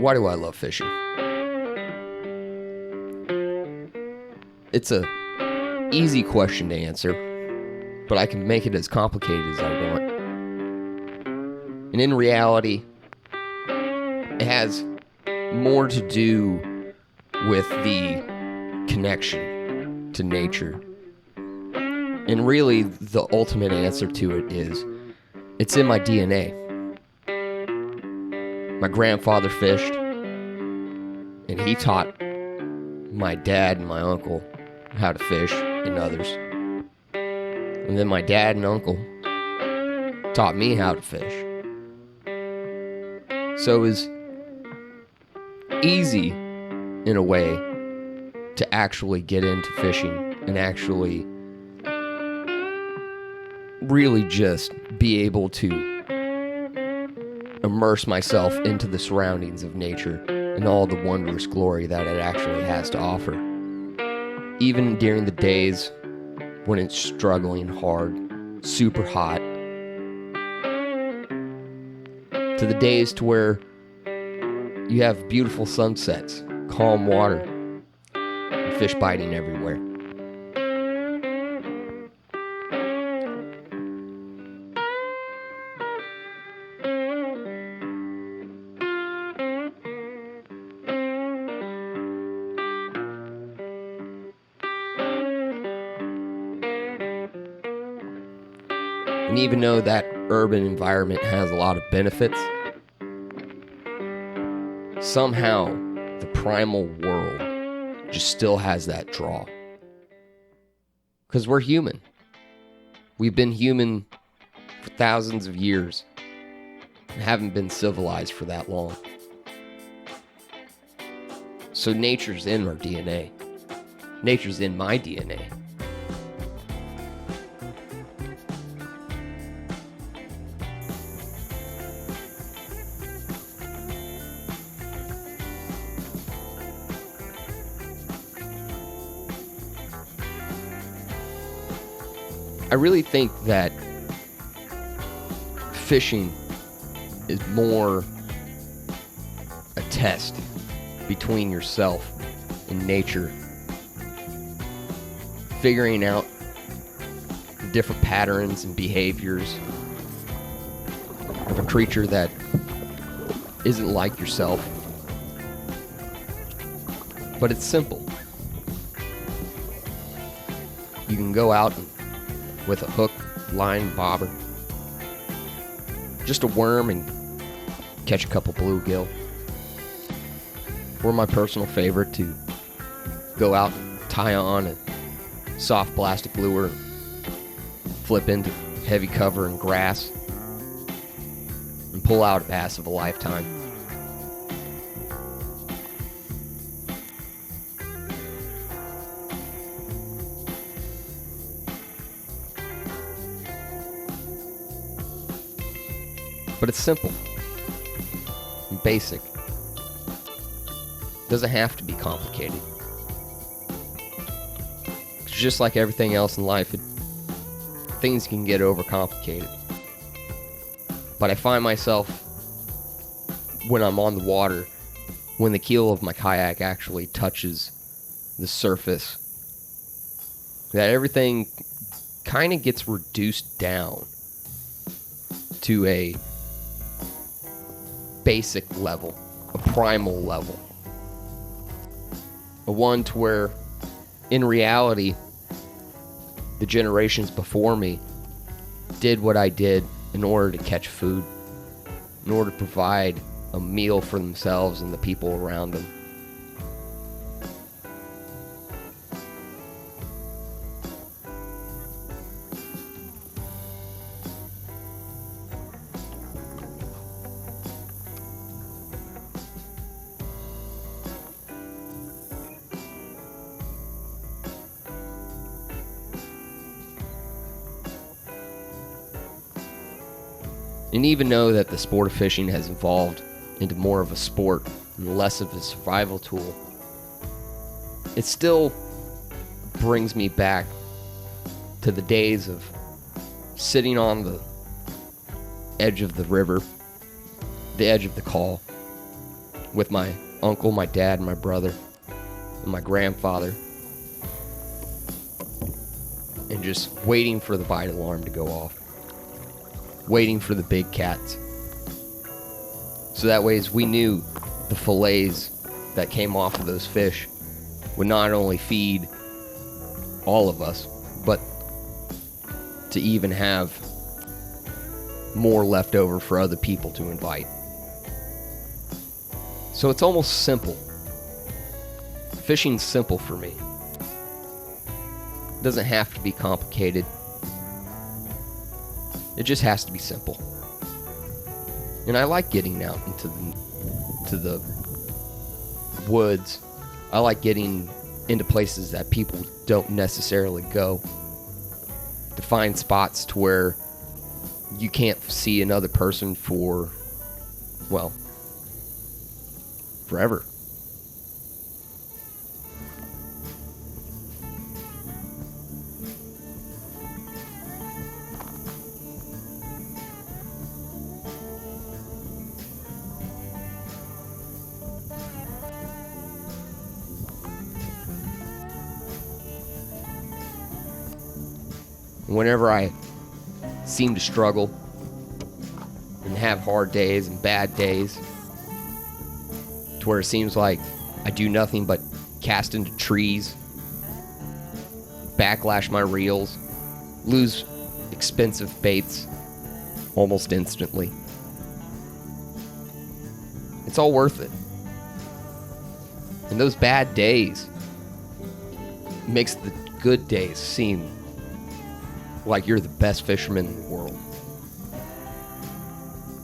Why do I love fishing? It's a easy question to answer, but I can make it as complicated as I want. And in reality, it has more to do with the connection to nature. And really, the ultimate answer to it is, it's in my DNA. My grandfather fished, and he taught my dad and my uncle how to fish, and others. And then my dad and uncle taught me how to fish. So it was easy, in a way, to actually get into fishing and actually really just be able to immerse myself into the surroundings of nature and all the wondrous glory that it actually has to offer. Even during the days when it's struggling hard, super hot, to the days to where you have beautiful sunsets, calm water, and fish biting everywhere. And even though that urban environment has a lot of benefits, somehow the primal world just still has that draw. Because we're human. We've been human for thousands of years and haven't been civilized for that long. So nature's in our DNA. Nature's in my DNA. I really think that fishing is more a test between yourself and nature, figuring out the different patterns and behaviors of a creature that isn't like yourself. But it's simple. You can go out and with a hook, line, bobber, just a worm, and catch a couple bluegill. Or my personal favorite, to go out and tie on a soft plastic lure, flip into heavy cover and grass, and pull out a bass of a lifetime. But it's simple and basic. It doesn't have to be complicated. It's just like everything else in life, things can get overcomplicated. But I find myself, when I'm on the water, when the keel of my kayak actually touches the surface, that everything kind of gets reduced down to a basic level, a primal level, a one to where, in reality, the generations before me did what I did in order to catch food, in order to provide a meal for themselves and the people around them. And even know that the sport of fishing has evolved into more of a sport and less of a survival tool, it still brings me back to the days of sitting on the edge of the river, the edge of the call, with my uncle, my dad, my brother, and my grandfather, and just waiting for the bite alarm to go off, waiting for the big cats. So that way, as we knew the fillets that came off of those fish would not only feed all of us, but to even have more left over for other people to invite. So it's almost simple. Fishing's simple for me. It doesn't have to be complicated. It just has to be simple. And I like getting out into the woods. I like getting into places that people don't necessarily go, to find spots to where you can't see another person for, well, forever. Whenever I seem to struggle and have hard days and bad days, to where it seems like I do nothing but cast into trees, backlash my reels, lose expensive baits almost instantly, it's all worth it. And those bad days makes the good days seem like you're the best fisherman in the world.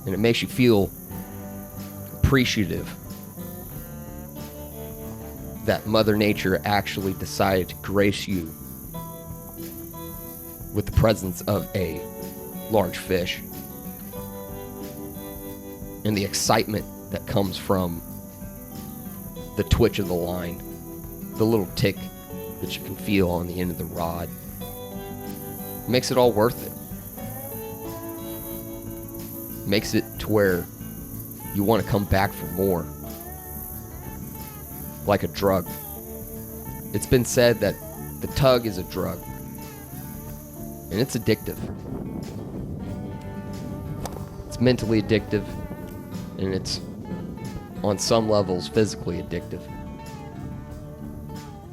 And it makes you feel appreciative that Mother Nature actually decided to grace you with the presence of a large fish. And the excitement that comes from the twitch of the line, the little tick that you can feel on the end of the rod, makes it all worth it. Makes it to where you want to come back for more. Like a drug. It's been said that the tug is a drug, and it's addictive. It's mentally addictive, and it's on some levels physically addictive.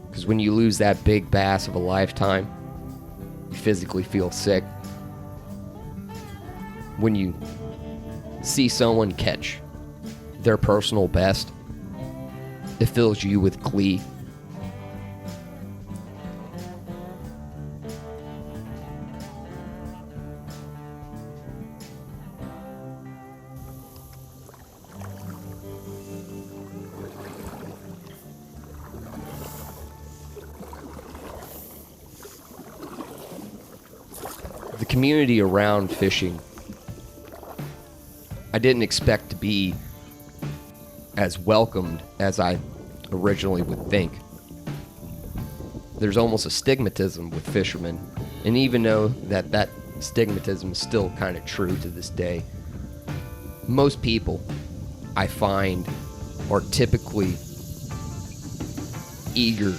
Because when you lose that big bass of a lifetime, you physically feel sick. When you see someone catch their personal best, it fills you with glee. The community around fishing, I didn't expect to be as welcomed as I originally would think. There's almost a stigmatism with fishermen, and even though that stigmatism is still kind of true to this day, most people I find are typically eager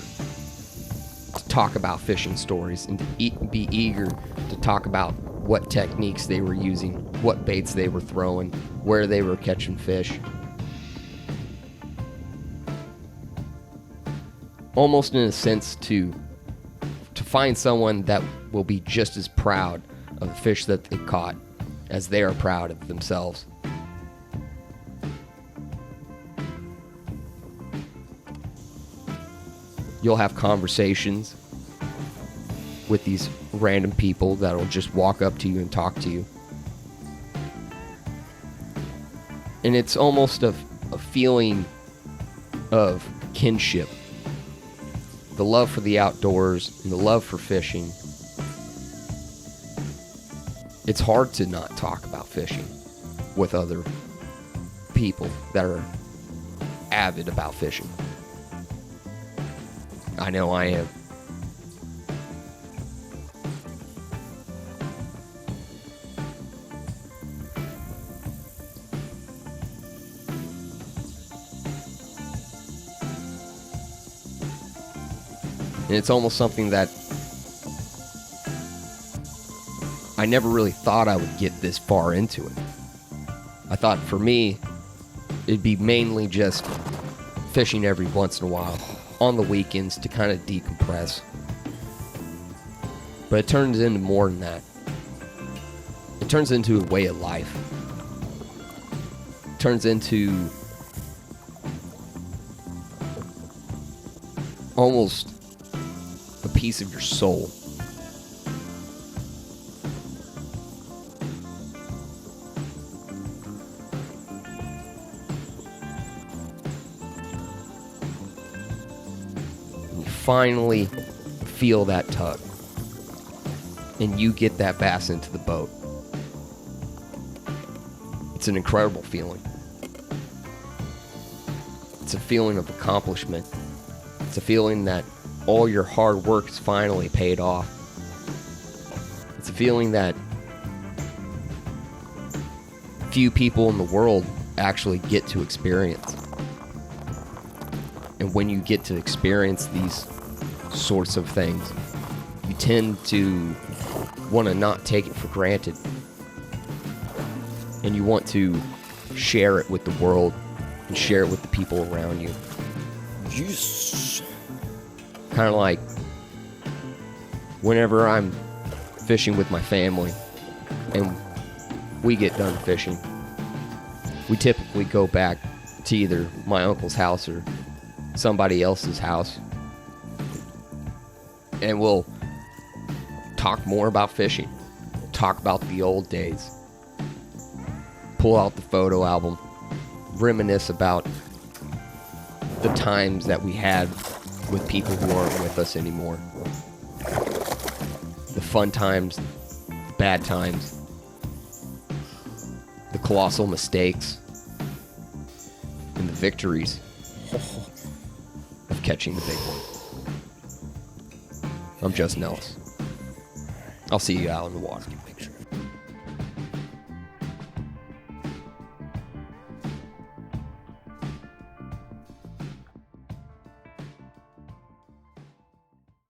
to talk about fishing stories and to be eager to talk about what techniques they were using, what baits they were throwing, where they were catching fish. Almost in a sense to find someone that will be just as proud of the fish that they caught as they are proud of themselves. You'll have conversations with these random people that will just walk up to you and talk to you. And it's almost a feeling of kinship. The love for the outdoors and the love for fishing. It's hard to not talk about fishing with other people that are avid about fishing. I know I am. And it's almost something that I never really thought I would get this far into it. I thought for me, it'd be mainly just fishing every once in a while on the weekends to kind of decompress. But it turns into more than that. It turns into a way of life. It turns into almost a piece of your soul. You finally feel that tug, and you get that bass into the boat. It's an incredible feeling. It's a feeling of accomplishment. It's a feeling that all your hard work is finally paid off. It's a feeling that few people in the world actually get to experience. And when you get to experience these sorts of things, you tend to want to not take it for granted. And you want to share it with the world and share it with the people around you. Yes. Kind of like whenever I'm fishing with my family and we get done fishing, we typically go back to either my uncle's house or somebody else's house, and we'll talk more about fishing, talk about the old days, pull out the photo album, reminisce about the times that we had with people who aren't with us anymore. The fun times, the bad times, the colossal mistakes, and the victories of catching the big one. I'm Justin Ellis. I'll see you out in the water.